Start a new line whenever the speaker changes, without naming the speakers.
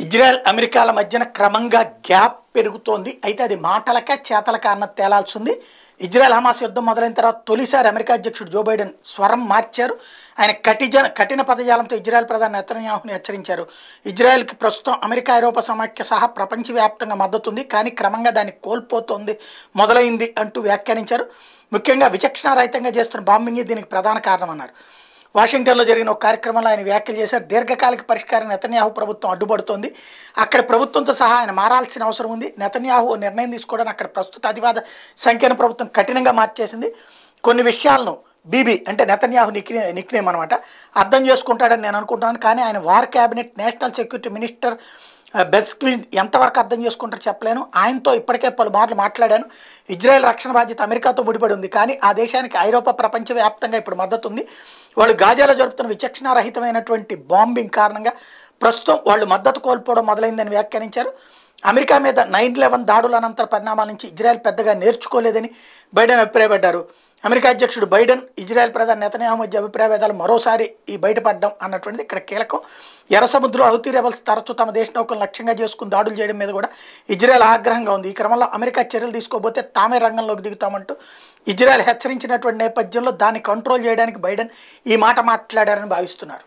Israel అమెరికాల మధ్యన క్రమంగా గ్యాప్ పెరుగుతోంది. అయితే అది మాటలక చేతలక అన్నది తేలాల్సింది. ఇజ్రాయెల్ హమాస్ యుద్ధం మొదలైన తర్వాత తొలిసారి అమెరికా అధ్యక్షుడు జో బైడెన్ స్వరం మార్చారు. ఆయన కఠిన పదజాలంతో ఇజ్రాయెల్ ప్రధాని నెతన్యాహుని హెచ్చరించారు. ఇజ్రాయెల్కి ప్రస్తుతం అమెరికా, ఐరోపా సమాఖ్య సహా ప్రపంచవ్యాప్తంగా మద్దతు ఉంది, కానీ క్రమంగా దాన్ని కోల్పోతోంది మొదలైంది అంటూ వ్యాఖ్యానించారు. ముఖ్యంగా విచక్షణారహితంగా చేస్తున్న బాంబింగ్ దీనికి ప్రధాన కారణమన్నారు. వాషింగ్టన్లో జరిగిన ఒక కార్యక్రమంలో ఆయన వ్యాఖ్యలు చేశారు. దీర్ఘకాలిక పరిష్కారం నెతన్యాహు ప్రభుత్వం అడ్డుపడుతోంది. అక్కడ ప్రభుత్వంతో సహా ఆయన మారాల్సిన అవసరం ఉంది. నెతన్యాహు నిర్ణయం తీసుకోవడానికి అక్కడ ప్రస్తుత అతివాద సంఖ్యను ప్రభుత్వం కఠినంగా మార్చేసింది. కొన్ని విషయాలను బీబీ అంటే నెతన్యాహు నిక్నేమ్ అనమాట అర్థం చేసుకుంటాడని నేను అనుకుంటున్నాను. కానీ ఆయన war cabinet, national security minister బెస్క్విన్ ఎంతవరకు అర్థం చేసుకుంటారో చెప్పలేను. ఆయనతో ఇప్పటికే పలుమార్లు మాట్లాడాను. ఇజ్రాయెల్ రక్షణ బాధ్యత అమెరికాతో ముడిపడి ఉంది, కానీ ఆ దేశానికి ఐరోపా ప్రపంచవ్యాప్తంగా ఇప్పుడు మద్దతు ఉంది. వాళ్ళు గాజాలో జరుపుతున్న విచక్షణారహితమైనటువంటి బాంబింగ్ కారణంగా ప్రస్తుతం వాళ్ళు మద్దతు కోల్పోవడం మొదలైందని వ్యాఖ్యానించారు. అమెరికా మీద 9/11 దాడుల అనంతర పరిణామాల నుంచి ఇజ్రాయెల్ పెద్దగా నేర్చుకోలేదని బైడెన్ అభిప్రాయపడ్డారు. అమెరికా అధ్యక్షుడు బైడెన్, ఇజ్రాయెల్ ప్రధాని నెతన్యాహు మధ్య అభిప్రాయ భేదాలు మరోసారి బయటపడడం అన్నటువంటిది ఇక్కడ కీలకం. ఎర్ర సముద్రం హౌతీ రెబల్స్ తరచూ తమ దేశ నౌకలను లక్ష్యంగా చేసుకుని దాడులు చేయడం మీద కూడా ఇజ్రాయెల్ ఆగ్రహంగా ఉంది. ఈ క్రమంలో అమెరికా చర్యలు తీసుకోబోతే తామే రంగంలోకి దిగుతామంటూ ఇజ్రాయెల్ హెచ్చరించినటువంటి నేపథ్యంలో దాన్ని కంట్రోల్ చేయడానికి బైడెన్ ఈ మాట మాట్లాడారని భావిస్తున్నారు.